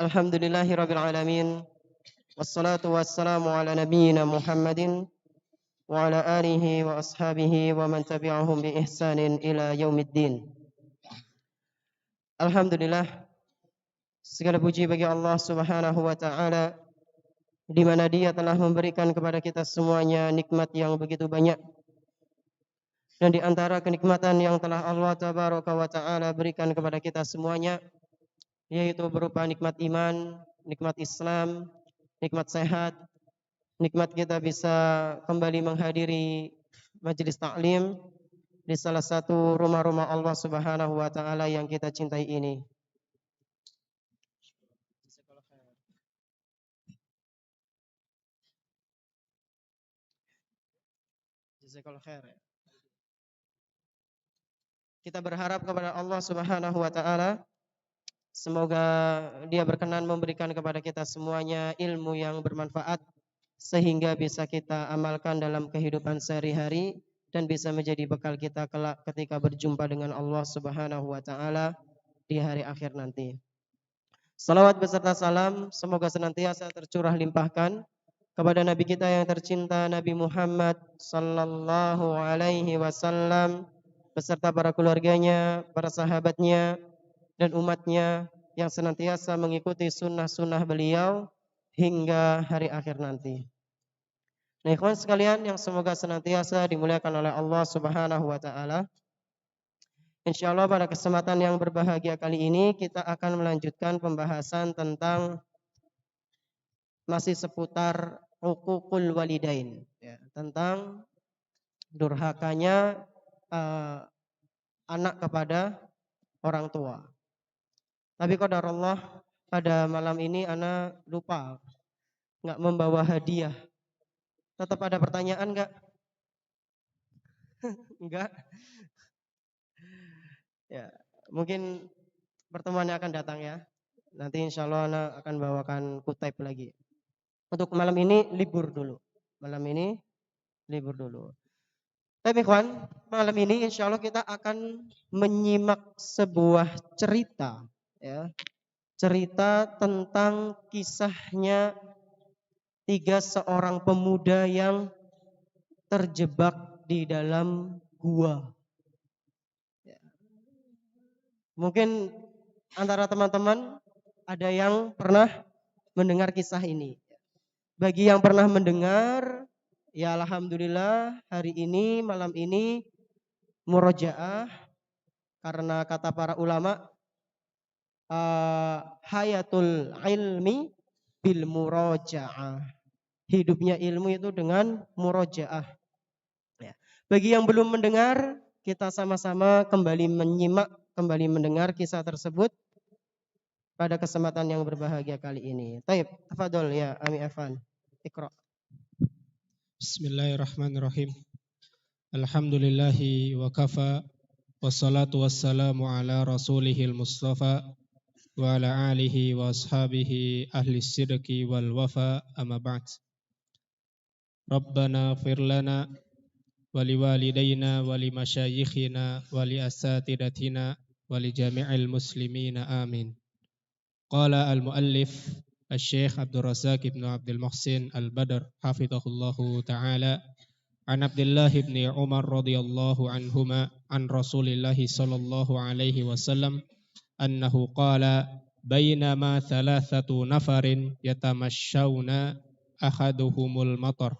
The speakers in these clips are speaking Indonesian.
Alhamdulillahirabbil alamin. Wassalatu wassalamu ala nabiyyina Muhammadin wa ala alihi wa ashabihi wa man tabi'ahum bi ihsanin ila yaumiddin. Alhamdulillah, segala puji bagi Allah Subhanahu wa taala di mana Dia telah memberikan kepada kita semuanya nikmat yang begitu banyak. Dan di antara kenikmatan yang telah Allah Tabaraka wa taala berikan kepada kita semuanya yaitu berupa nikmat iman, nikmat Islam, nikmat sehat, nikmat kita bisa kembali menghadiri majelis taklim di salah satu rumah-rumah Allah Subhanahu wa taala yang kita cintai ini. Jazakallahu khair. Kita berharap kepada Allah Subhanahu wa taala semoga Dia berkenan memberikan kepada kita semuanya ilmu yang bermanfaat sehingga bisa kita amalkan dalam kehidupan sehari-hari dan bisa menjadi bekal kita kelak ketika berjumpa dengan Allah Subhanahu wa taala di hari akhir nanti. Salawat beserta salam semoga senantiasa tercurah limpahkan kepada Nabi kita yang tercinta Nabi Muhammad sallallahu alaihi wasallam beserta para keluarganya, para sahabatnya dan umatnya yang senantiasa mengikuti sunnah-sunnah beliau hingga hari akhir nanti. Nah, ikhwan sekalian yang semoga senantiasa dimuliakan oleh Allah Subhanahu wa taala. Insyaallah pada kesempatan yang berbahagia kali ini kita akan melanjutkan pembahasan tentang masih seputar uququl walidain, ya, tentang durhakanya anak kepada orang tua. Tapi qadarullah pada malam ini ana lupa enggak membawa hadiah. Tetap ada pertanyaan enggak? Enggak. Ya, mungkin pertemuannya akan datang ya. Nanti insyaallah ana akan bawakan kutip lagi. Untuk malam ini libur dulu. Malam ini libur dulu. Tapi ikhwan, malam ini insyaallah kita akan menyimak sebuah cerita ya. Cerita tentang kisahnya 3 seorang pemuda yang terjebak di dalam gua. Ya. Mungkin antara teman-teman ada yang pernah mendengar kisah ini. Bagi yang pernah mendengar, ya alhamdulillah hari ini malam ini murojaah karena kata para ulama hayatul ilmi bil murojaah. Hidupnya ilmu itu dengan murojaah. Ya. Bagi yang belum mendengar, kita sama-sama kembali menyimak, kembali mendengar kisah tersebut pada kesempatan yang berbahagia kali ini. Taib, tafadhol ya Ami Afan. Iqra. Bismillahirrahmanirrahim. Alhamdulillahi wa kafa. Wassalatu wassalamu ala rasulihil mustafa wa ala alihi wa ashabihi ahli sidqi wal wafa amma ba'd. Rabbana fir lana wa liwalidayna wa limasyayikhina wa li asatidatina wa li jami'il muslimina amin. Qala al-muallif Al-Syekh Abdul Razak ibn Abdul Muhsin Al-Badr hafizahullahu ta'ala an Abdullah ibn Umar radhiyallahu anhuma an Rasulillah sallallahu alaihi wasallam annahu qala bainama thalathatu nafarin yatamashshawna akhadahumul matar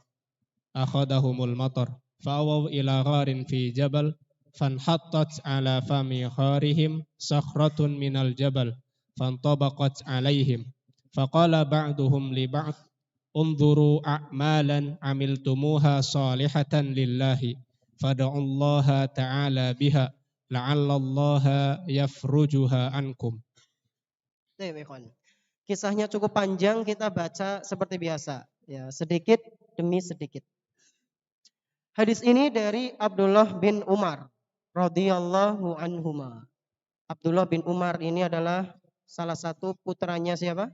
fa'awaw ila gharin fi jabal fanhattat ala fami gharihim sakhratun minal jabal fantabaqat alaihim faqala ba'duhum li ba'd unzuru a'malan amiltumuha salihatan lillahi fad'ullaha ta'ala biha la'allallaha yafrujuha ankum. Kisahnya cukup panjang, kita baca seperti biasa ya, sedikit demi sedikit. Hadis ini dari Abdullah bin Umar radhiyallahu anhuma. Abdullah bin Umar ini adalah salah satu putranya siapa?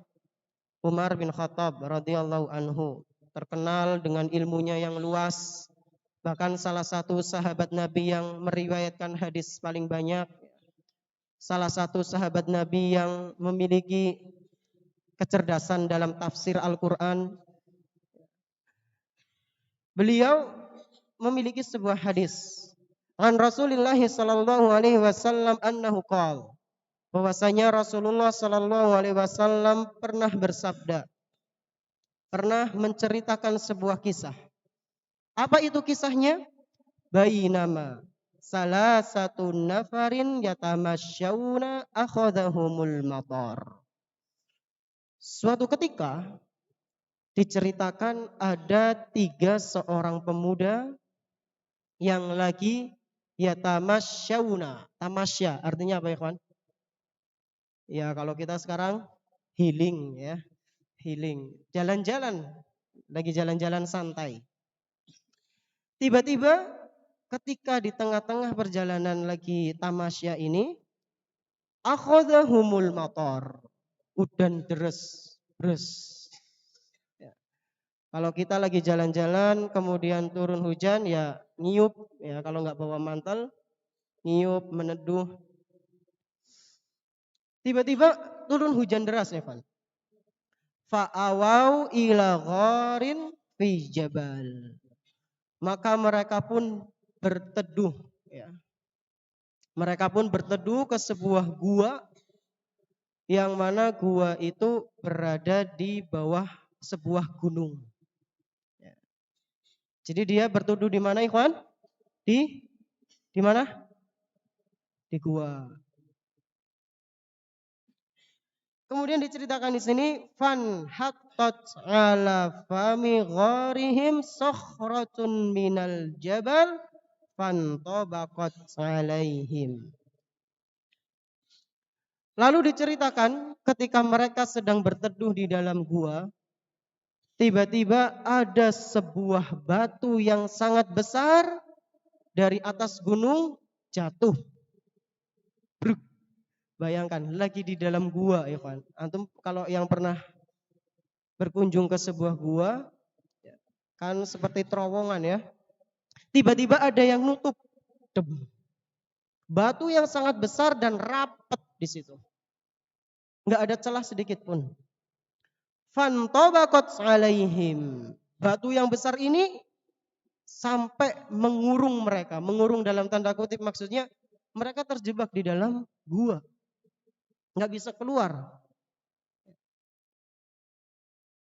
Umar bin Khattab radhiyallahu anhu, terkenal dengan ilmunya yang luas, bahkan salah satu sahabat Nabi yang meriwayatkan hadis paling banyak, salah satu sahabat Nabi yang memiliki kecerdasan dalam tafsir Al-Quran. Beliau memiliki sebuah hadis an Rasulullah sallallahu alaihi wasallam annahu qala, bahwasanya Rasulullah sallallahu alaihi wasallam pernah bersabda, pernah menceritakan sebuah kisah. Apa itu kisahnya? Bainama salah satu nafarin yatamasyawna akhadahumul matar. Suatu ketika diceritakan ada 3 seorang pemuda yang lagi yatamasyawna. Tamasya artinya apa ya kawan? Ya kalau kita sekarang healing ya. Healing. Jalan-jalan. Lagi jalan-jalan santai. Tiba-tiba ketika di tengah-tengah perjalanan lagi tamasya ini, akhadahumul matar. Udan deres. Ya. Kalau kita lagi jalan-jalan kemudian turun hujan ya niup ya, kalau nggak bawa mantel niup meneduh. Tiba-tiba turun hujan deras ya Van. Fa'awau ila gharin fi jabal. Maka mereka pun berteduh ya. Mereka pun berteduh ke sebuah gua yang mana gua itu berada di bawah sebuah gunung. Ya. Jadi dia berteduh di mana ikhwan? Di mana? Di gua. Kemudian diceritakan di sini fan hattat ala fami gharihim sakhratun minal jabal fan tabaqat alaihim. Lalu diceritakan ketika mereka sedang berteduh di dalam gua, tiba-tiba ada sebuah batu yang sangat besar dari atas gunung jatuh. Bruk. Bayangkan lagi di dalam gua ya kan. Antum kalau yang pernah berkunjung ke sebuah gua kan seperti terowongan ya. Tiba-tiba ada yang nutup. Batu yang sangat besar dan rapat di situ. Enggak ada celah sedikit pun. Fantabaqat alaihim. Batu yang besar ini sampai mengurung mereka. Mengurung dalam tanda kutip maksudnya mereka terjebak di dalam gua. Enggak bisa keluar.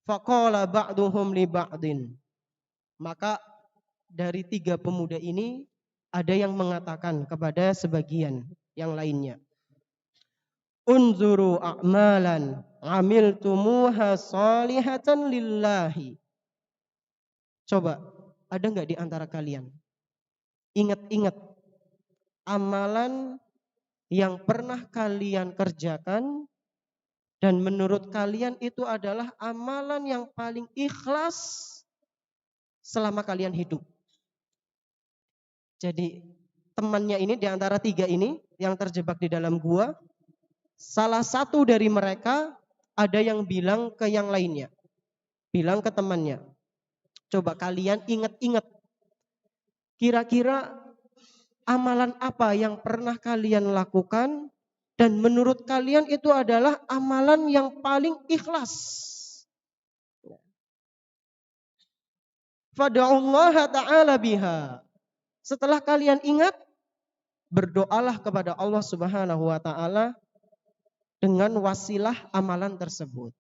Faqala ba'duhum li ba'din. Maka dari 3 pemuda ini ada yang mengatakan kepada sebagian yang lainnya. Unzuru a'malan amiltumuha salihatan lillahi. Coba, ada enggak di antara kalian ingat-ingat amalan yang pernah kalian kerjakan dan menurut kalian itu adalah amalan yang paling ikhlas selama kalian hidup. Jadi temannya ini di antara 3 ini yang terjebak di dalam gua, salah satu dari mereka ada yang bilang ke yang lainnya. Bilang ke temannya, coba kalian ingat-ingat kira-kira amalan apa yang pernah kalian lakukan dan menurut kalian itu adalah amalan yang paling ikhlas. Fada'ullaha ta'ala biha. Setelah kalian ingat, berdoalah kepada Allah Subhanahu wa taala dengan wasilah amalan tersebut.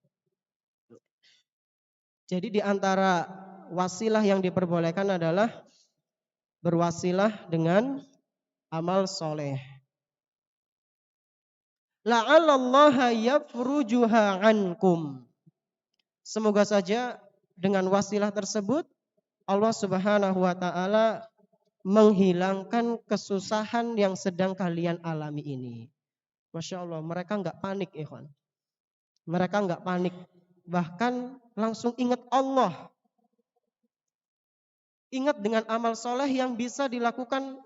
Jadi di antara wasilah yang diperbolehkan adalah berwasilah dengan amal soleh. La'allallaha yafrujuha ankum. Semoga saja dengan wasilah tersebut Allah Subhanahu wa taala menghilangkan kesusahan yang sedang kalian alami ini. Masya Allah, mereka enggak panik ikhwan. Mereka enggak panik. Bahkan langsung ingat Allah. Ingat dengan amal soleh yang bisa dilakukan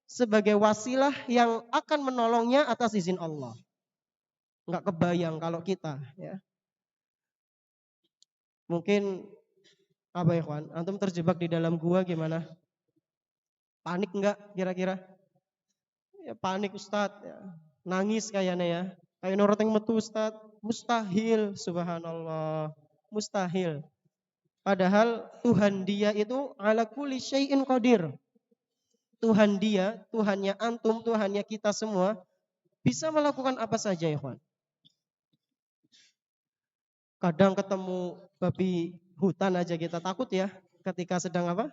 sebagai wasilah yang akan menolongnya atas izin Allah. Enggak kebayang kalau kita ya. Mungkin apa ya kawan? Antum terjebak di dalam gua gimana? Panik enggak kira-kira? Ya panik Ustadz ya. Nangis kayaknya ya. Kayak noroteng metu Ustadz. Mustahil, subhanallah. Mustahil. Padahal Tuhan dia itu ala kulli syai'in qadir. Tuhan dia, Tuhannya antum, Tuhannya kita semua bisa melakukan apa saja, ikhwan. Kadang ketemu babi hutan aja kita takut ya, ketika sedang apa?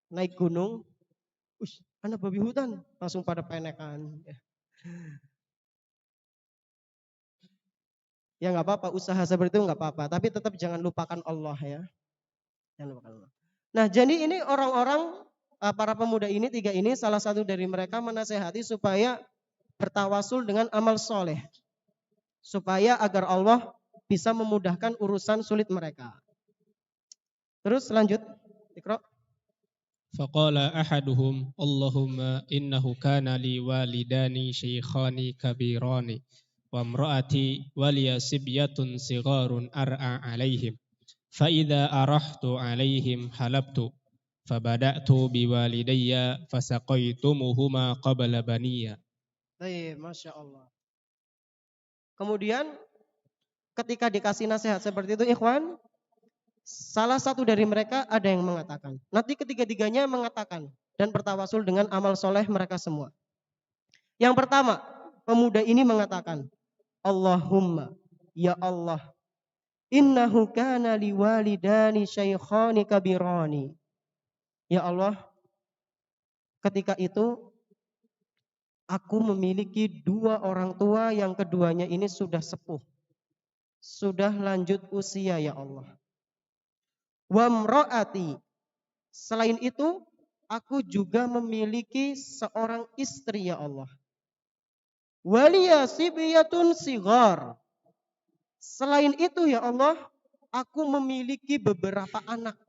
Naik gunung. Ush, ada babi hutan, langsung pada penekan. Ya nggak apa-apa, usaha seperti itu nggak apa-apa, tapi tetap jangan lupakan Allah ya. Jangan lupakan Allah. Nah, jadi ini orang-orang para pemuda ini, tiga ini, salah satu dari mereka menasehati supaya bertawasul dengan amal soleh. Supaya agar Allah bisa memudahkan urusan sulit mereka. Terus lanjut, Iqra. فقال أحدهم اللهم إنه كان لي والدان شيخان كبيران وامرأتي ولي صبية صغار أرعى عليهم فإذا أرحت عليهم حلبت فبدأت بوالدي فسقيتمهما قبل بني. Baik, Masya Allah. Kemudian ketika dikasih nasihat seperti itu, ikhwan, salah satu dari mereka ada yang mengatakan. Nanti ketiga-tiganya mengatakan dan bertawasul dengan amal soleh mereka semua. Yang pertama, pemuda ini mengatakan, Allahumma, ya Allah, innahu kana liwalidani syaikhani kabirani. Ya Allah, ketika itu aku memiliki dua orang tua yang keduanya ini sudah sepuh. Sudah lanjut usia ya Allah. Wamro'ati. Selain itu, aku juga memiliki seorang istri ya Allah. Waliya sibiyatun sigar. Selain itu ya Allah, aku memiliki beberapa anak.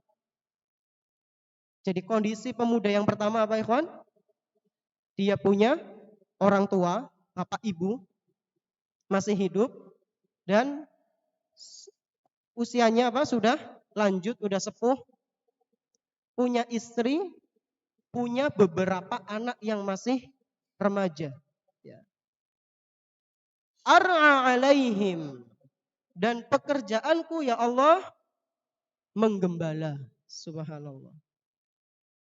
Jadi kondisi pemuda yang pertama apa ikhwan? Dia punya orang tua, bapak ibu, masih hidup. Dan usianya apa? Sudah lanjut, sudah sepuh. Punya istri, punya beberapa anak yang masih remaja. Ar'a alaihim. Dan pekerjaanku ya Allah menggembala. Subhanallah.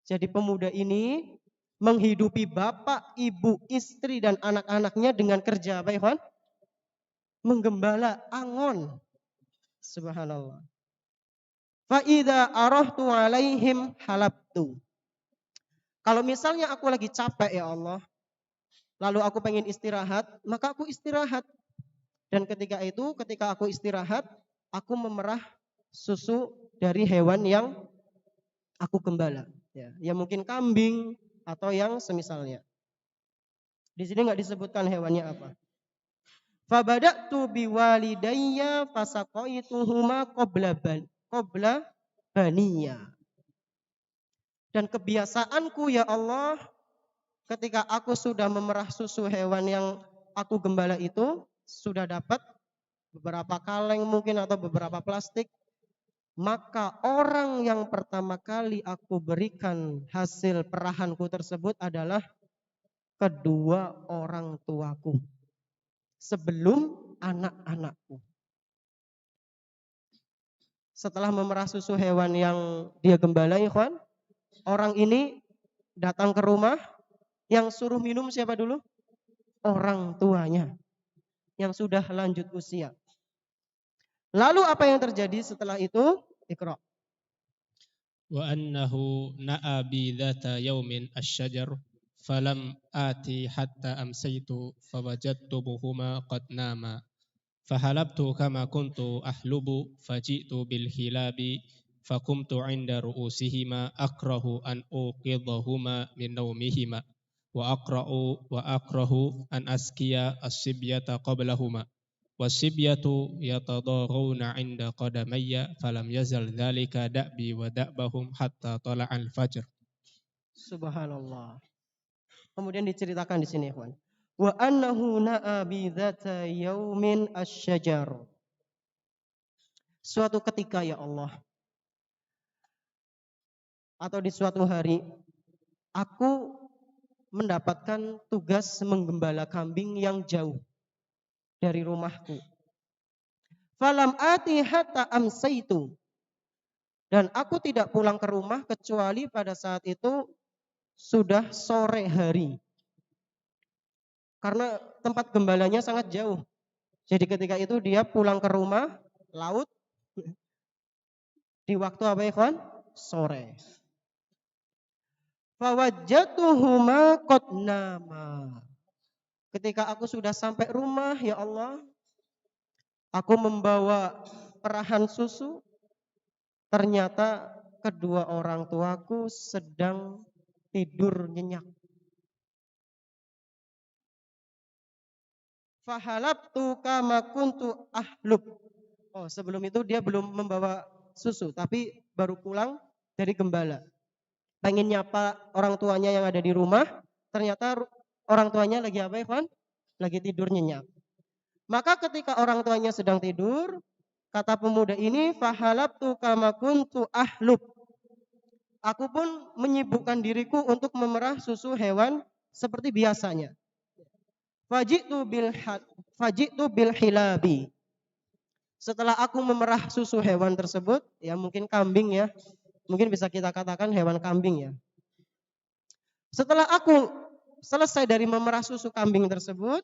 Jadi pemuda ini menghidupi bapak, ibu, istri dan anak-anaknya dengan kerja apa ikhwan? Menggembala, angon. Subhanallah. Fa'idha arahtu alaihim halabtu. Kalau misalnya aku lagi capek ya Allah, lalu aku pengen istirahat, maka aku istirahat. Dan ketika aku istirahat, aku memerah susu dari hewan yang aku gembala. Ya mungkin kambing atau yang semisalnya. Di sini nggak disebutkan hewannya apa. Fabada'tu biwalidayya fasaqaituhuma qabla baniya. Dan kebiasaanku ya Allah, ketika aku sudah memerah susu hewan yang aku gembala itu, sudah dapat beberapa kaleng mungkin atau beberapa plastik, maka orang yang pertama kali aku berikan hasil perahanku tersebut adalah kedua orang tuaku sebelum anak-anakku. Setelah memerah susu hewan yang dia gembala, ikhwan, orang ini datang ke rumah, yang suruh minum siapa dulu? Orang tuanya yang sudah lanjut usia. Lalu apa yang terjadi setelah itu? Iqra. Wa annahu na'a bi dhata yawmin asy-syajar falam ati hatta amsaytu fawajadtuhuma qad nama fahalabtu kama kuntu ahlubu faji'tu bil hilabi fakumtu 'inda ru'usihima akrahu an uqidhahuma min nawmihima wa akrahu an askiya as-sibyata qablahuma wasibyatu yatadaruna 'inda qadamayya falam yazal dzalika da'bi wa da'bahum hatta tala'al fajr. Subhanallah. Kemudian diceritakan di sini, ikhwan. Wa annahu na'a bi dzata yaumin asy-syajar. Suatu ketika ya Allah, atau di suatu hari, aku mendapatkan tugas menggembala kambing yang jauh dari rumahku. Falam ati hatta amsaitu. Dan aku tidak pulang ke rumah kecuali pada saat itu sudah sore hari. Karena tempat gembalanya sangat jauh. Jadi ketika itu dia pulang ke rumah, laut, di waktu apa ikhwan? Sore. Fawajjatuhuma qad nama. Ketika aku sudah sampai rumah, ya Allah, aku membawa perahan susu. Ternyata kedua orang tuaku sedang tidur nyenyak. Fahalabtu kama kuntu ahlub. Oh, sebelum itu dia belum membawa susu, tapi baru pulang dari gembala. Pengen nyapa orang tuanya yang ada di rumah, ternyata orang tuanya lagi apa, Ikhwan? Lagi tidur nyenyak. Maka ketika orang tuanya sedang tidur, kata pemuda ini, fahalabtu kama kuntu ahlub. Aku pun menyibukkan diriku untuk memerah susu hewan seperti biasanya. Fajitu bil hilabi. Setelah aku memerah susu hewan tersebut, ya mungkin kambing ya, mungkin bisa kita katakan hewan kambing ya. Setelah aku selesai dari memerah susu kambing tersebut,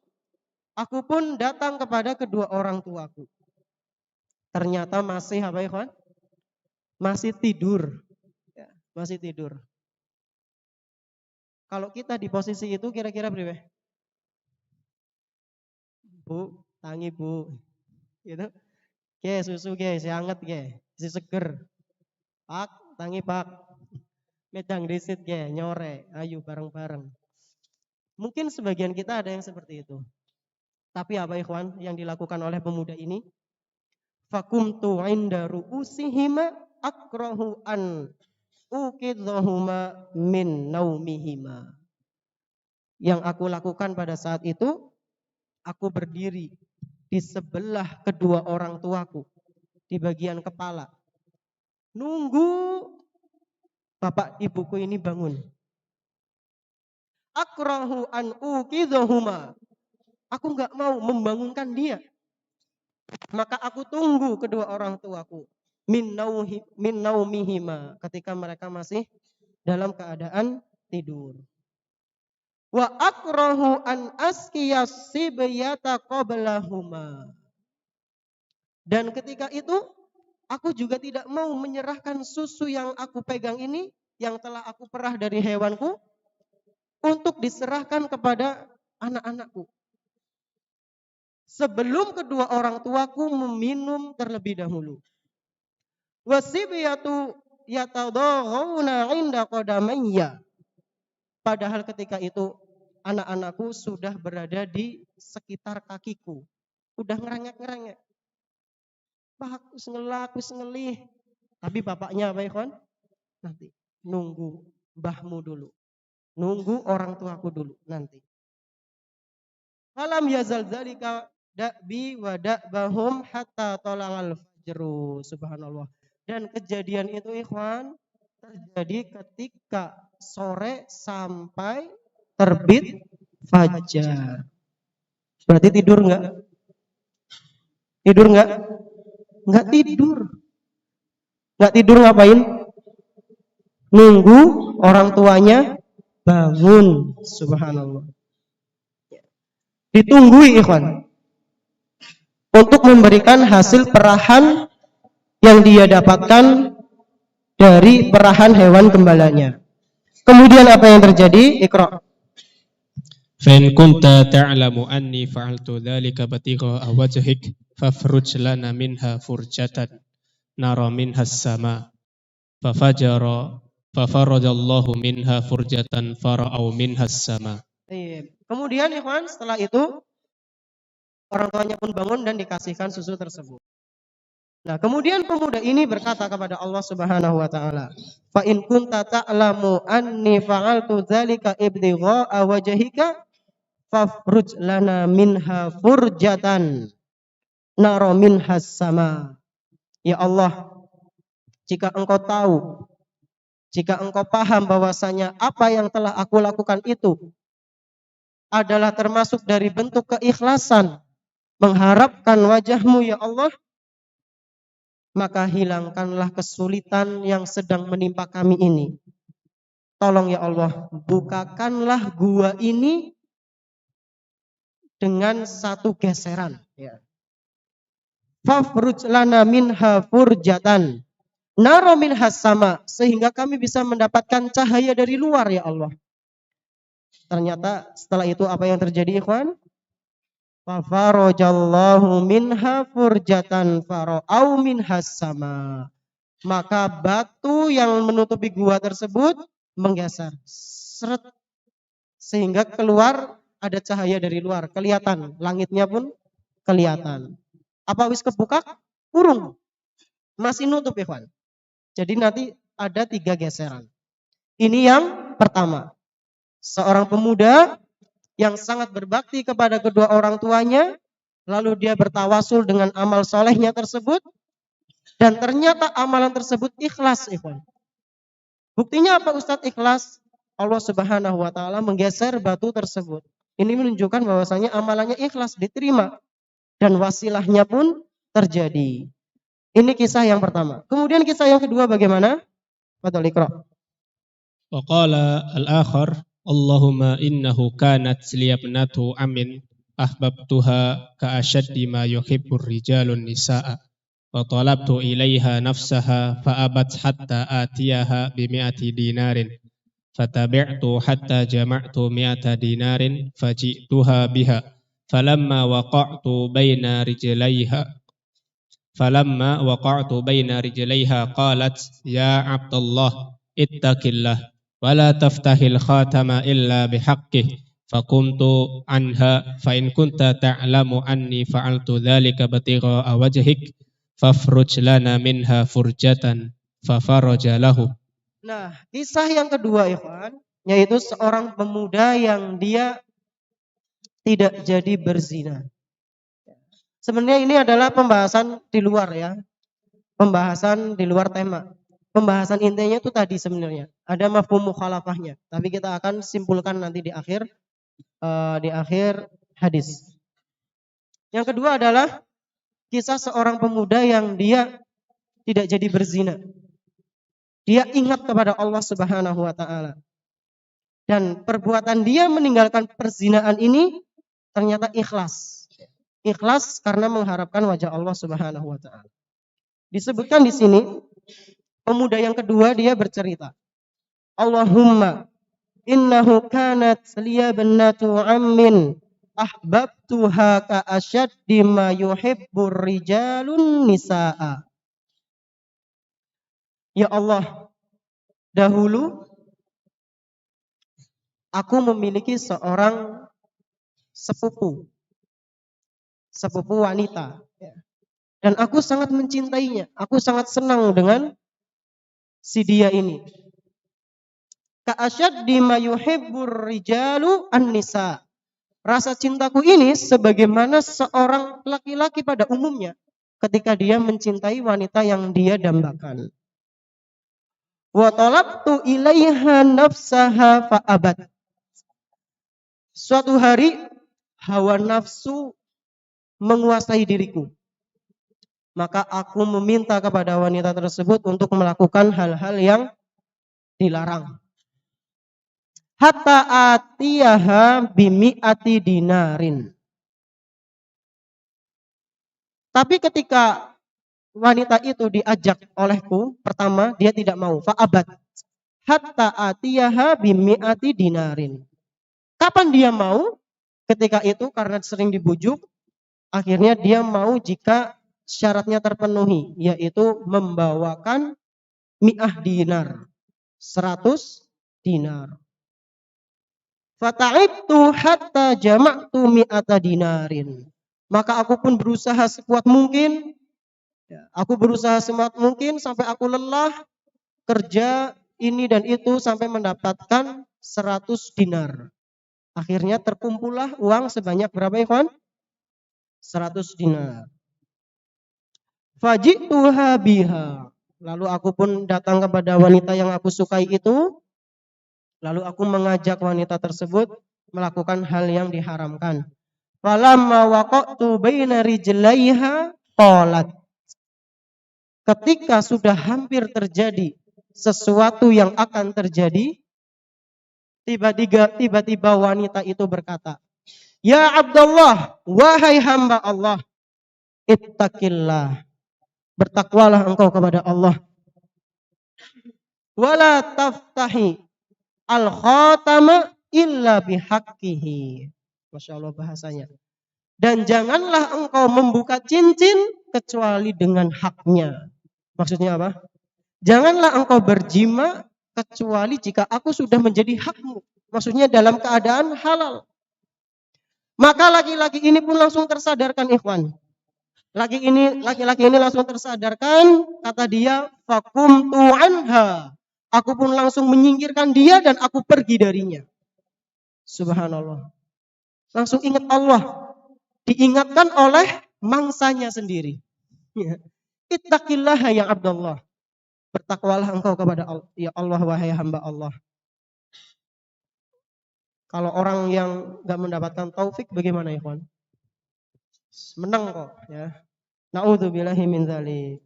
aku pun datang kepada kedua orang tuaku. Ternyata masih apa ya kawan? Masih tidur. Ya, masih tidur. Kalau kita di posisi itu kira-kira berapa? Bu, tangi bu. Gitu. Oke, susu ge, si anget ge, si seger. Pak, tangi pak. Medang disit ge, nyore, ayo bareng-bareng. Mungkin sebagian kita ada yang seperti itu. Tapi apa ikhwan yang dilakukan oleh pemuda ini? Fakumtu inda ru'usihima akrahu an ukidhahuma min naumihima. Yang aku lakukan pada saat itu, aku berdiri di sebelah kedua orang tuaku, di bagian kepala. Nunggu bapak ibuku ini bangun. Akrahu an ukidhahuma. Aku enggak mau membangunkan dia. Maka aku tunggu kedua orang tuaku min naumihima ketika mereka masih dalam keadaan tidur. Wa akrahu an askiyas sibyata qablahuma. Dan ketika itu aku juga tidak mau menyerahkan susu yang aku pegang ini yang telah aku perah dari hewanku untuk diserahkan kepada anak-anakku. Sebelum kedua orang tuaku meminum terlebih dahulu. Wasibiyatu yatadaghawna 'inda qadamayya. Padahal ketika itu anak-anakku sudah berada di sekitar kakiku. Udah ngerengek-ngerengek. Pak, wis ngelih. Tapi bapaknya apa ikhwan? Nanti nunggu mbahmu dulu. Nunggu orang tuaku dulu nanti. Falam yazal dzalika da'bi wa da'bahum hatta tala'al fajru. Subhanallah. Dan kejadian itu ikhwan terjadi ketika sore sampai terbit fajar. Berarti tidur enggak? Tidur enggak? Enggak tidur. Enggak tidur ngapain? Nunggu orang tuanya bangun. Subhanallah. Ditunggui ikhwan untuk memberikan hasil perahan yang dia dapatkan dari perahan hewan gembalanya. Kemudian apa yang terjadi? Iqra. Fa in kunta ta'lamu anni fa'altu dzalika batigha wajhik fafruj lana minha furjatan nara minha as-sama fafajara fafarajallahu minha furjatan fara'au minha as-sama. Kemudian ikhwan setelah itu orang tuanya pun bangun dan dikasihkan susu tersebut. Nah, kemudian pemuda ini berkata kepada Allah Subhanahu wa taala, "Fa in kunta ta'lamu anni fa'altu dzalika ibtigha'a wajhika fafruj lana minha furjatan nara minhas sama." Ya Allah, jika engkau tahu, jika engkau paham bahwasanya apa yang telah aku lakukan itu adalah termasuk dari bentuk keikhlasan mengharapkan wajahmu ya Allah, maka hilangkanlah kesulitan yang sedang menimpa kami ini. Tolong ya Allah, bukakanlah gua ini dengan satu geseran. Ya. Fafruj lana minha furjatan nara minhas sama, sehingga kami bisa mendapatkan cahaya dari luar ya Allah. Ternyata setelah itu apa yang terjadi ikhwan? Fafarajallahu minha furjatan fara'au minhas sama. Maka batu yang menutupi gua tersebut menggeser. Seret. Sehingga keluar ada cahaya dari luar. Kelihatan. Langitnya pun kelihatan. Apa wis kebuka? Kurung. Masih nutup ikhwan. Jadi nanti ada 3 geseran. Ini yang pertama. Seorang pemuda yang sangat berbakti kepada kedua orang tuanya, lalu dia bertawasul dengan amal solehnya tersebut, dan ternyata amalan tersebut ikhlas, ikhwan. Buktinya apa Ustadz ikhlas? Allah Subhanahu wa taala menggeser batu tersebut. Ini menunjukkan bahwasanya amalannya ikhlas, diterima, dan wasilahnya pun terjadi. Ini kisah yang pertama. Kemudian kisah yang kedua bagaimana? Fadhal Iqra. Wa qala al-akhar Allahumma innahu kanat li ibnatu amin ahbabtuha ka ashaddi ma yuhibbur rijalun nisaa wa talabtu ilaiha nafsaha fa abat hatta atiyaha bi mi'ati dinarin fatabi'tu hatta jama'tu mi'ata dinarin faji'tuha biha falamma waqa'tu baina rijlaiha qalat ya Abdullah ittaqillah wala taftahil khatama illa bihaqqih faqumtu anha fa in kunta ta'lamu anni fa'altu dzalika batigha wajhik fafruj lana minha furjatan fafaraja lahu. Nah, kisah yang kedua ikhwan, yaitu seorang pemuda yang dia tidak jadi berzina. Sebenarnya ini adalah pembahasan di luar ya. Pembahasan di luar tema. Pembahasan intinya itu tadi sebenarnya. Ada mafhum mukhalafahnya. Tapi kita akan simpulkan nanti di akhir hadis. Yang kedua adalah kisah seorang pemuda yang dia tidak jadi berzina. Dia ingat kepada Allah Subhanahu wa taala. Dan perbuatan dia meninggalkan perzinaan ini ternyata ikhlas. Ikhlas karena mengharapkan wajah Allah Subhanahu wa taala. Disebutkan di sini pemuda yang kedua dia bercerita, Allahumma innahu kanat liya bannatu ammin ahbabtuha ka ashaddi ma yuhibbur rijalun nisaa. Ya Allah, dahulu aku memiliki seorang sepupu wanita. Dan aku sangat mencintainya. Aku sangat senang dengan si dia ini. Ka'asyaddi ma yuhibbur rijalu an-nisa. Rasa cintaku ini sebagaimana seorang laki-laki pada umumnya ketika dia mencintai wanita yang dia dambakan. Wa talabtu ilaiha nafsaha fa'abat. Suatu hari hawa nafsu menguasai diriku. Maka aku meminta kepada wanita tersebut untuk melakukan hal-hal yang dilarang. Hatta atiyaha bimi'ati dinarin. Tapi ketika wanita itu diajak olehku, pertama dia tidak mau, fa'abat. Hatta atiyaha bimi'ati dinarin. Kapan dia mau? Ketika itu karena sering dibujuk, akhirnya dia mau jika syaratnya terpenuhi, yaitu membawakan mi'ah dinar, 100 dinar. Fata'ibtu hatta jama'tu mi'ata dinarin. Maka aku pun berusaha sekuat mungkin. Aku berusaha sekuat mungkin sampai aku lelah kerja ini dan itu sampai mendapatkan 100 dinar. Akhirnya terkumpullah uang sebanyak berapa ikhwan? 100 dinar. Faji'tuha biha. Lalu aku pun datang kepada wanita yang aku sukai itu. Lalu aku mengajak wanita tersebut melakukan hal yang diharamkan. Falamma waqa'tu baina rijlaiha qalat. ketika sudah hampir terjadi sesuatu yang akan terjadi, tiba-tiba wanita itu berkata, "Ya Abdullah, wahai hamba Allah, ittaqillah, bertakwalah engkau kepada Allah. Wala taftahi al-khatama illa bihaqqihi." Masya Allah bahasanya. Dan janganlah engkau membuka cincin kecuali dengan haknya. Maksudnya apa? Janganlah engkau berjima kecuali jika aku sudah menjadi hakmu. Maksudnya dalam keadaan halal. Maka laki-laki ini pun langsung tersadarkan, ikhwan. Laki-laki ini langsung tersadarkan, kata dia, "Fakumtu anha." Aku pun langsung menyingkirkan dia dan aku pergi darinya. Subhanallah. Langsung ingat Allah. Diingatkan oleh mangsanya sendiri. Ittaqillah ya Abdullah. Bertakwalah engkau kepada Allah. Ya Allah, wahai hamba Allah. Kalau orang yang gak mendapatkan taufik bagaimana ya kawan? Menang kok ya. Na'udzubillahi min dzalik.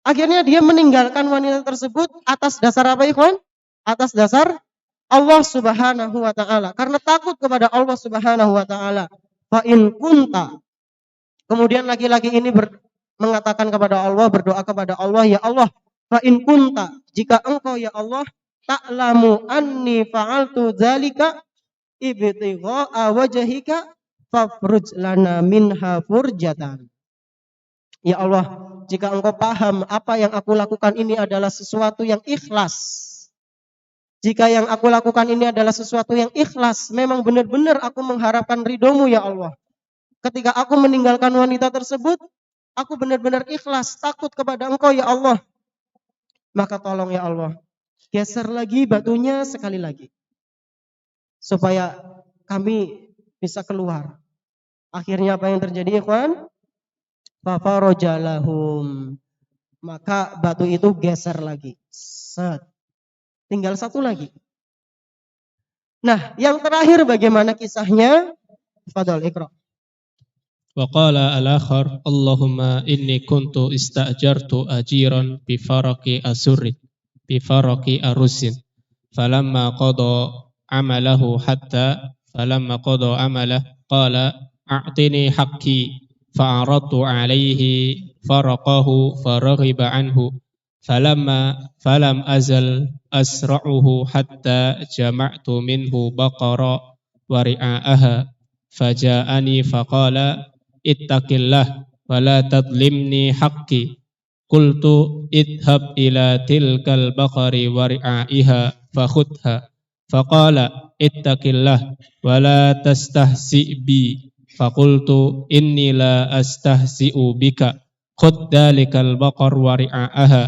Akhirnya dia meninggalkan wanita tersebut atas dasar apa ikhwan? Atas dasar Allah Subhanahu wa taala. Karena takut kepada Allah Subhanahu wa taala. Fa in kunta. Kemudian laki-laki ini mengatakan kepada Allah, berdoa kepada Allah, "Ya Allah, fa in kunta, jika engkau ya Allah ta'lamu anni fa'altu dzalika ibtigha'a wajhika fafruj lana minha furjatan." Ya Allah, jika engkau paham apa yang aku lakukan ini adalah sesuatu yang ikhlas. Jika yang aku lakukan ini adalah sesuatu yang ikhlas, memang benar-benar aku mengharapkan ridhomu ya Allah. Ketika aku meninggalkan wanita tersebut, aku benar-benar ikhlas, takut kepada engkau ya Allah. Maka tolong ya Allah, geser lagi batunya sekali lagi. Supaya kami bisa keluar. Akhirnya apa yang terjadi ikhwan? Fafarajalahum. Maka batu itu geser lagi. Set. Tinggal satu lagi. Nah, yang terakhir bagaimana kisahnya? Fadal, Iqra. وقال الآخر اللهم إني كنت استأجرت أجيرا بفرق أرز فلما قضى عمله قال أعطني حقي فعرضت عليه فرقه فرغب عنه فلم أزل أسرعه حتى جمعت منه بقرا ورعاءها فجاءني فقال اتق الله ولا تظلمني حقي قلت اذهب إلى تلك البقر ورعائها فخذها فقال اتق الله ولا تستهزئ بي فقلت إني لا أستهزئ بك خذ ذلك البقر ورعاءها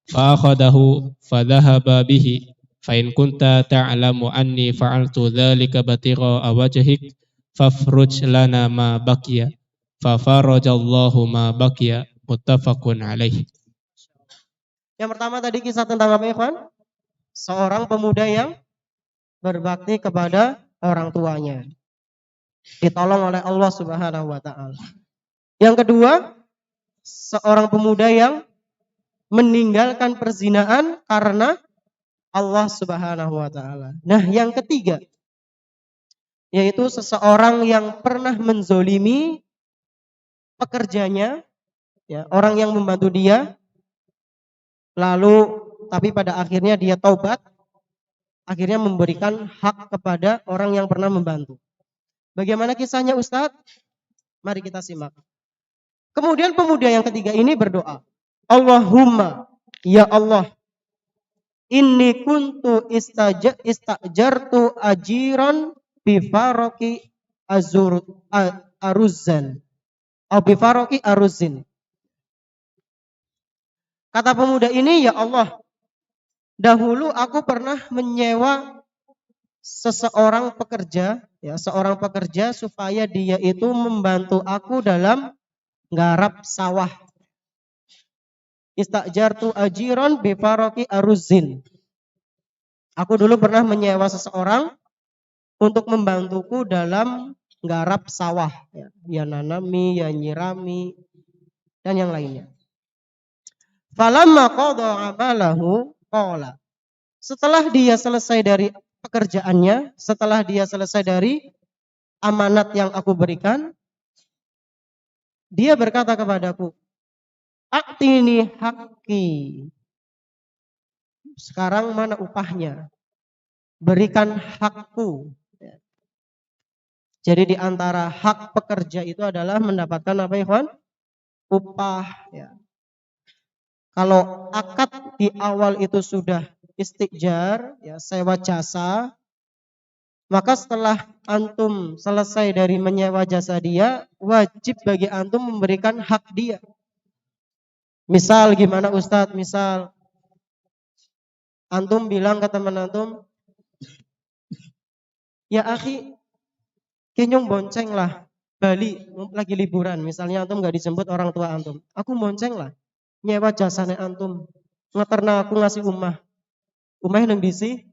فأخذه فذهب به فإن كنت تعلم أني فعلت ذلك ابتغاء وجهك فافرج لنا ما بقي ففرج الله ما بقي متفق عليه. Yang pertama tadi kisah tentang apa ikhwan? Seorang pemuda yang berbakti kepada orang tuanya. Ditolong oleh Allah Subhanahu wa taala. Yang kedua, seorang pemuda yang meninggalkan perzinaan karena Allah Subhanahu wa taala. Nah, yang ketiga yaitu seseorang yang pernah menzolimi pekerjanya, ya, orang yang membantu dia, lalu tapi pada akhirnya dia taubat, akhirnya memberikan hak kepada orang yang pernah membantu. Bagaimana kisahnya Ustadz? Mari kita simak. Kemudian pemuda yang ketiga ini berdoa, Allahumma, ya Allah, inni kuntu istajartu ajiran bifaroki aruzan. Bifaroki aruzin. Kata pemuda ini, ya Allah, dahulu aku pernah menyewa seorang pekerja supaya dia itu membantu aku dalam garap sawah. Istajartu ajiran bifaroki aruzin. Aku dulu pernah menyewa seseorang untuk membantuku dalam garap sawah, ya nanami, ya nyirami, dan yang lainnya. Falamma qada amalahu qala. Setelah dia selesai dari pekerjaannya, setelah dia selesai dari amanat yang aku berikan, dia berkata kepadaku, "A'tini haqqi." Sekarang mana upahnya? Berikan hakku. Jadi di antara hak pekerja itu adalah mendapatkan apa, ikhwan? Upah. Ya. Kalau akad di awal itu sudah istijar, ya, sewa jasa, maka setelah antum selesai dari menyewa jasa dia, wajib bagi antum memberikan hak dia. Misal gimana Ustadz? Misal antum bilang ke teman antum, "Ya akhi, kinyong bonceng lah Bali lagi liburan." Misalnya antum nggak dijemput orang tua antum, "Aku bonceng lah nyewa jasane antum, ngeterna aku ngasih umah yang disi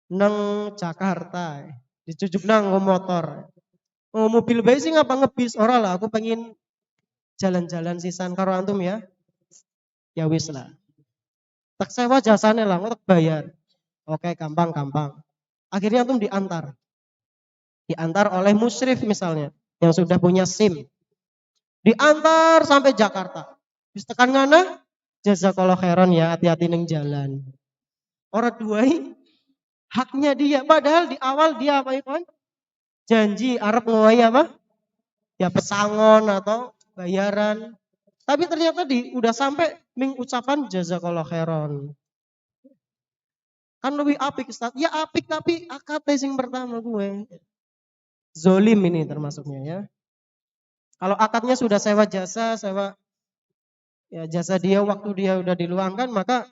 nang Jakarta, dicucuk nang motor. Oh, mobil bae sih ngapa ngebis ora lah, aku pengen jalan-jalan sisan karo antum ya." Ya wis lah. Tak sewa jasane lah, tak bayar. Oke, gampang. Akhirnya antum diantar. Diantar oleh musyrif misalnya, yang sudah punya SIM. Diantar sampai Jakarta. Wis tekan ngana? Jazakallahu khairan ya, hati-hati ning jalan. Ora duai haknya dia, padahal di awal dia apa ikon? Janji arep ngowahi apa? Ya pesangon atau bayaran. Tapi ternyata udah sampai ming ucapan jazakallahu khairan. Kan lebih apik Ustaz. Ya apik tapi akad sing pertama gue. Zolim ini termasuknya ya. Kalau akadnya sudah sewa jasa, ya jasa dia, waktu dia udah diluangkan, maka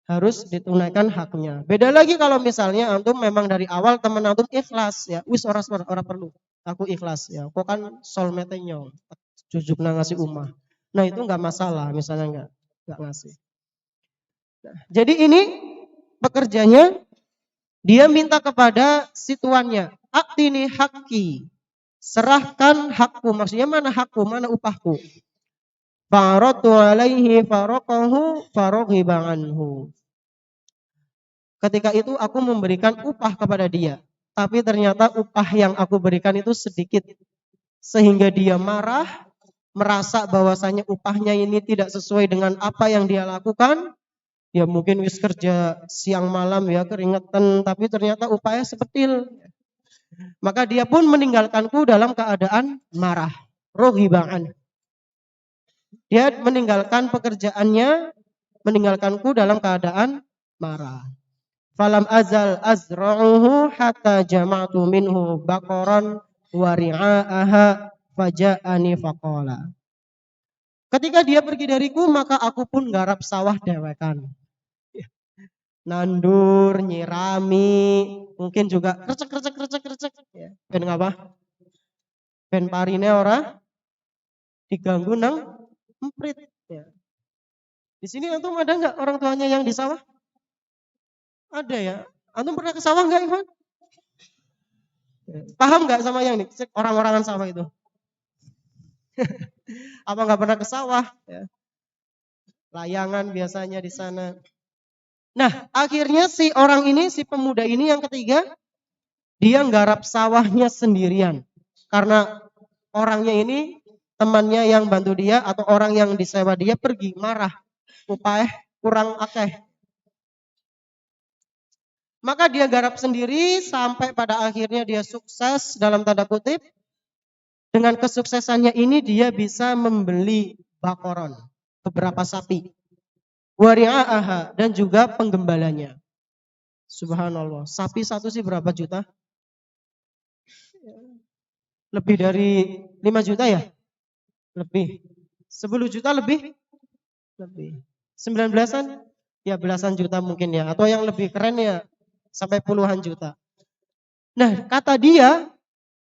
harus ditunaikan haknya. Beda lagi kalau misalnya antum memang dari awal teman antum ikhlas ya, wis ora perlu. Aku ikhlas ya. Kok kan soulmate nyong. Jujukna ngasih umah. Nah, itu enggak masalah misalnya enggak ngasih. Nah, jadi ini pekerjanya dia minta kepada si tuannya, "Aktini haqqi." Serahkan hakku. Maksudnya mana hakku, mana upahku? Faratu alaihi faraqahu faraghiba anhu. Ketika itu aku memberikan upah kepada dia, tapi ternyata upah yang aku berikan itu sedikit, sehingga dia marah, merasa bahwasanya upahnya ini tidak sesuai dengan apa yang dia lakukan. Ya mungkin wis kerja siang malam ya keringetan, tapi ternyata upahnya sepetil. Maka dia pun meninggalkanku dalam keadaan marah. Rohibaan. Dia meninggalkan pekerjaannya, meninggalkanku dalam keadaan marah. Falam azal azra'uhu hatta jama'tu minhu baqaran wa ri'a'aha faja'ani faqala. Ketika dia pergi dariku, maka aku pun garap sawah dewekan. Nandur, nyirami, mungkin juga krecek ya. Ben ngapa? Ben parine ora diganggu nang emprit ya. Di sini antum ada enggak orang tuanya yang di sawah? Ada ya. Antum pernah ke sawah enggak, Ivan? Paham enggak sama yang ini? Orang-orangan sawah itu? Apa enggak pernah ke sawah ya? Layangan biasanya di sana. Nah, akhirnya si orang ini, si pemuda ini yang ketiga, dia nggarap sawahnya sendirian. Karena orangnya ini, temannya yang bantu dia atau orang yang disewa dia pergi, marah. Upah kurang akeh. Maka dia garap sendiri sampai pada akhirnya dia sukses dalam tanda kutip. Dengan kesuksesannya ini dia bisa membeli bakoron, beberapa sapi. Wari'a'aha dan juga penggembalanya. Subhanallah. Sapi satu sih berapa juta? Lebih dari 5 juta ya? Lebih. 10 juta lebih? Lebih. 19-an? Ya belasan juta mungkin ya. Atau yang lebih keren ya sampai puluhan juta. Nah kata dia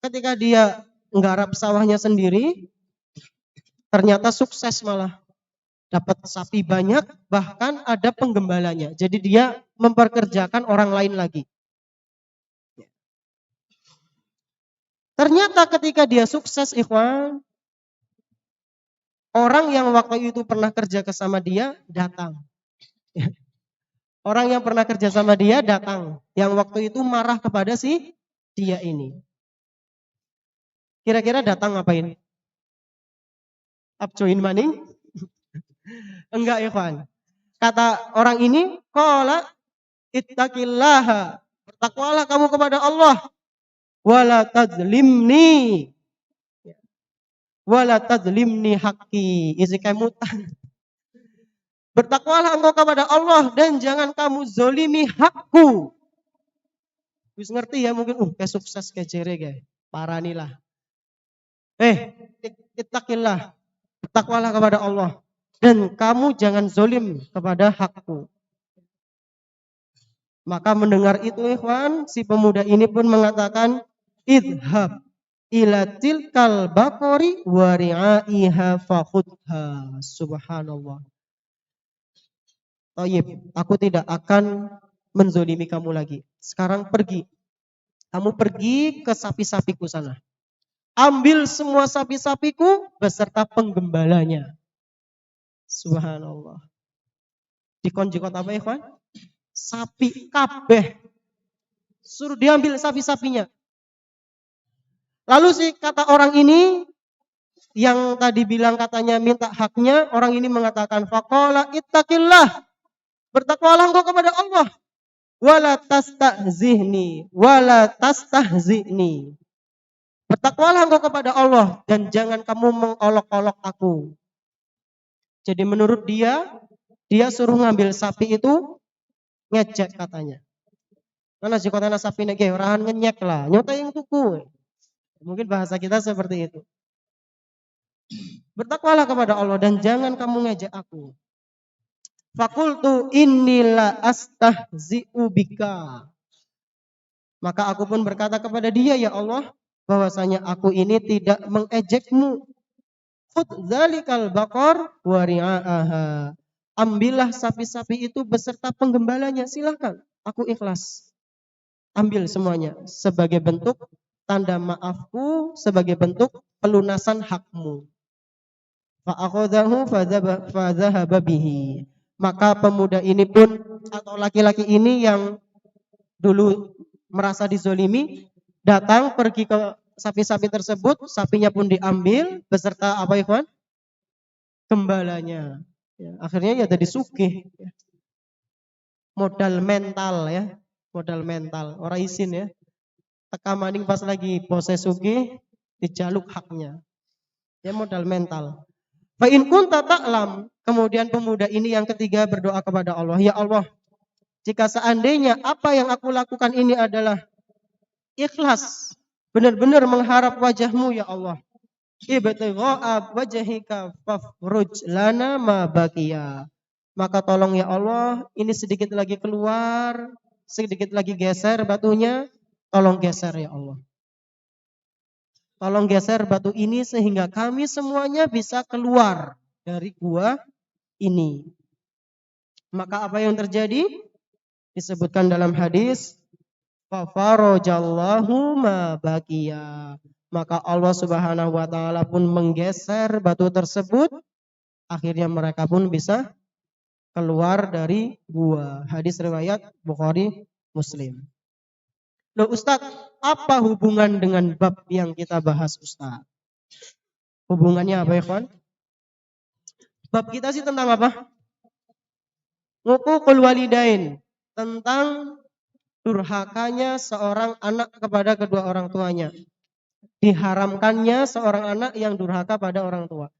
ketika dia nggarap sawahnya sendiri ternyata sukses malah. Dapat sapi banyak, bahkan ada penggembalanya. Jadi dia memperkerjakan orang lain lagi. Ternyata ketika dia sukses, ikhwan, Orang yang waktu itu pernah kerja sama dia datang. Orang yang pernah kerja sama dia datang. Yang waktu itu marah kepada si dia ini. Kira-kira datang ngapain? Upjoin maning? Enggak, ikhwan. Kata orang ini, qala ittaqillaha. Bertakwalah kamu kepada Allah. Wala tadzlimni. Wala tadzlimni haqqi. Isi kemutan. Bertakwalah engkau kepada Allah dan jangan kamu zolimi hakku. Wis ngerti ya mungkin kayak sukses kayak jere kayak. Paranilah. Ittaqillah. Bertakwalah kepada Allah dan kamu jangan zolim kepada hakku. Maka mendengar itu ikhwan, si pemuda ini pun mengatakan, idhab ila tilkal baqari wa ri'aiha fakhudha. Subhanallah. Tayyib, aku tidak akan menzolimi kamu lagi. Sekarang pergi. Kamu pergi ke sapi-sapiku sana. Ambil semua sapi-sapiku beserta penggembalanya. Subhanallah. Dikon-jikot apa ikhwan? Sapi kabeh. Suruh diambil sapi-sapinya. Lalu si kata orang ini yang tadi bilang katanya minta haknya, orang ini mengatakan faqala ittaqillah. Bertakwalah engkau kepada Allah. Wala tastahzini, wala tastahzini. Bertakwalah engkau kepada Allah dan jangan kamu mengolok-olok aku. Jadi menurut dia suruh ngambil sapi itu ngejek katanya. Mana sih kotanya sapi nege orahan ngenyek lah, nyota yang tuku. Mungkin bahasa kita seperti itu. Bertakwalah kepada Allah dan jangan kamu ngejek aku. Fakultu innila astahzi'u bika. Maka aku pun berkata kepada dia, ya Allah, bahwasanya aku ini tidak mengejekmu. Khudh dzalikal baqar wa ri'aaha. Ambillah sapi-sapi itu beserta penggembalanya, silakan. Aku ikhlas. Ambil semuanya sebagai bentuk tanda maafku, sebagai bentuk pelunasan hakmu. Fa akhadhahu fa dhahaba bihi. Maka pemuda ini pun atau laki-laki ini yang dulu merasa dizolimi datang pergi ke sapi-sapi tersebut, sapinya pun diambil beserta apa ikhwan? Gembalanya. Ya, akhirnya ya jadi sugih. Ya. Modal mental ya, modal mental. Orang isin ya. Teka maning pas lagi proses sugih dijaluk haknya. Ya modal mental. Fa in kunta ta'lam, kemudian pemuda ini yang ketiga berdoa kepada Allah, ya Allah, jika seandainya apa yang aku lakukan ini adalah ikhlas, benar-benar mengharap wajahmu ya Allah. Ibtigha'a wajhika fafruj lana ma baqiya. Maka tolong ya Allah, ini sedikit lagi keluar, sedikit lagi geser batunya, tolong geser ya Allah. Tolong geser batu ini sehingga kami semuanya bisa keluar dari gua ini. Maka apa yang terjadi? Disebutkan dalam hadis, fafarajallahu ma baqiya. Maka Allah Subhanahu wa taala pun menggeser batu tersebut, akhirnya mereka pun bisa keluar dari gua. Hadis riwayat Bukhari Muslim. Loh Ustaz, apa hubungan dengan bab yang kita bahas Ustaz? Hubungannya apa ya kawan? Bab kita sih tentang apa? Uququl walidain, tentang durhakanya seorang anak kepada kedua orang tuanya. Diharamkannya seorang anak yang durhaka pada orang tua.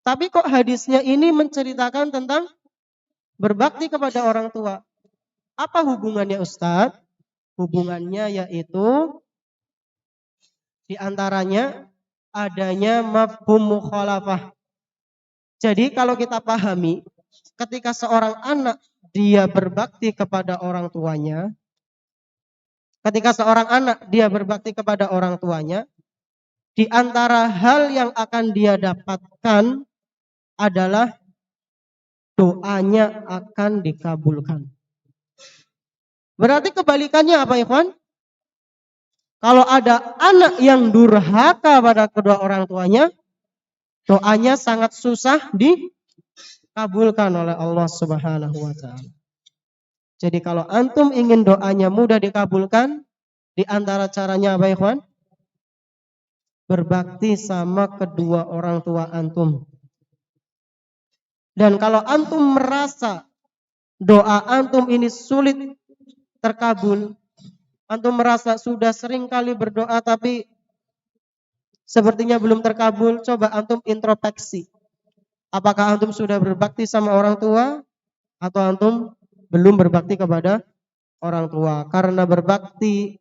Tapi kok hadisnya ini menceritakan tentang berbakti kepada orang tua. Apa hubungannya Ustaz? Hubungannya yaitu diantaranya adanya mafhum mukhalafah. Jadi kalau kita pahami, ketika seorang anak dia berbakti kepada orang tuanya, ketika seorang anak dia berbakti kepada orang tuanya, di antara hal yang akan dia dapatkan adalah doanya akan dikabulkan. Berarti kebalikannya apa ikhwan? Kalau ada anak yang durhaka pada kedua orang tuanya, Doanya sangat susah dikabulkan oleh Allah Subhanahu wa taala. Jadi kalau antum ingin doanya mudah dikabulkan, di antara caranya apa ikhwan? Berbakti sama kedua orang tua antum. Dan kalau antum merasa doa antum ini sulit terkabul, antum merasa sudah sering kali berdoa tapi sepertinya belum terkabul, coba antum introspeksi. Apakah antum sudah berbakti sama orang tua atau antum belum berbakti kepada orang tua? Karena berbakti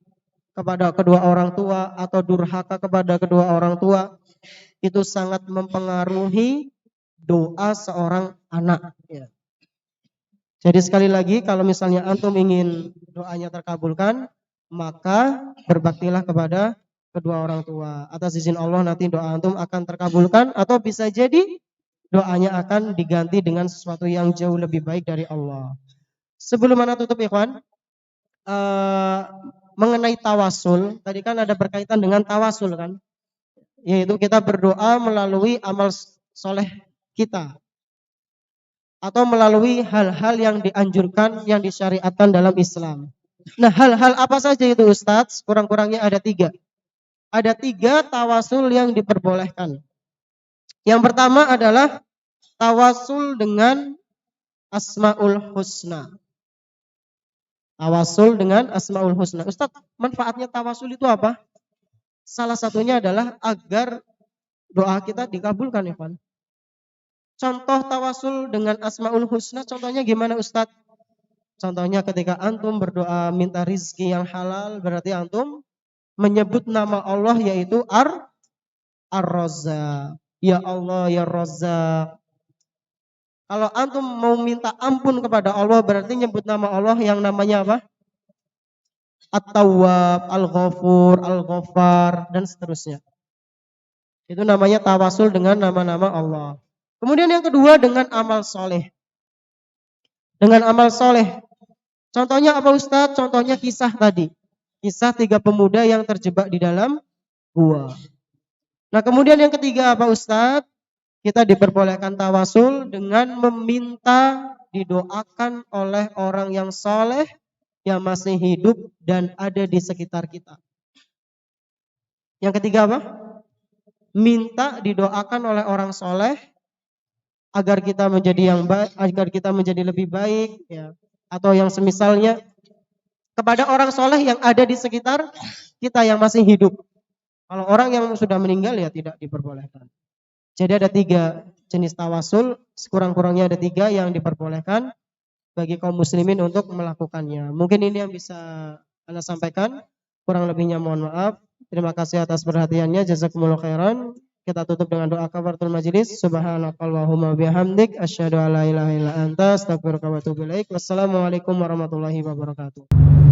kepada kedua orang tua atau durhaka kepada kedua orang tua itu sangat mempengaruhi doa seorang anak. Ya. Jadi sekali lagi kalau misalnya antum ingin doanya terkabulkan, maka berbaktilah kepada kedua orang tua. Atas izin Allah nanti doa antum akan terkabulkan atau bisa jadi doanya akan diganti dengan sesuatu yang jauh lebih baik dari Allah. Sebelum ana tutup ikhwan, mengenai tawasul, tadi kan ada berkaitan dengan tawasul kan, yaitu kita berdoa melalui amal soleh kita atau melalui hal-hal yang dianjurkan, yang disyariatkan dalam Islam. Nah, hal-hal apa saja itu Ustadz? Kurang-kurangnya ada 3. Ada 3 tawasul yang diperbolehkan. Yang pertama adalah tawasul dengan Asmaul Husna. Tawasul dengan Asmaul Husna. Ustadz, manfaatnya tawasul itu apa? Salah satunya adalah agar doa kita dikabulkan, ya Pak. Contoh tawasul dengan Asmaul Husna, contohnya gimana Ustadz? Contohnya ketika antum berdoa minta rizki yang halal, berarti antum menyebut nama Allah yaitu Ar-Razzaq. Ya Allah, ya Razzaq. Kalau antum mau minta ampun kepada Allah, berarti nyebut nama Allah yang namanya apa? At-Tawwab, Al-Ghafur, Al-Ghaffar, dan seterusnya. Itu namanya tawasul dengan nama-nama Allah. Kemudian yang kedua dengan amal soleh. Dengan amal soleh. Contohnya apa Ustadz? Contohnya kisah tadi. Kisah 3 pemuda yang terjebak di dalam gua. Nah kemudian yang ketiga apa Ustadz? Kita diperbolehkan tawasul dengan meminta didoakan oleh orang yang soleh yang masih hidup dan ada di sekitar kita. Yang ketiga apa? Minta didoakan oleh orang soleh agar kita menjadi yang baik, agar kita menjadi lebih baik, ya. Atau yang semisalnya kepada orang soleh yang ada di sekitar kita yang masih hidup. Kalau orang yang sudah meninggal ya tidak diperbolehkan. Jadi ada 3 jenis tawasul, sekurang-kurangnya ada 3 yang diperbolehkan bagi kaum muslimin untuk melakukannya. Mungkin ini yang bisa Anda sampaikan. Kurang lebihnya mohon maaf. Terima kasih atas perhatiannya. Jazakumullah khairan. Kita tutup dengan doa kafaratul majelis. Subhanakallahumma bihamdik asyhadu an la ilaha illa anta astaghfiruka wa atubu ilaik. Wassalamualaikum warahmatullahi wabarakatuh.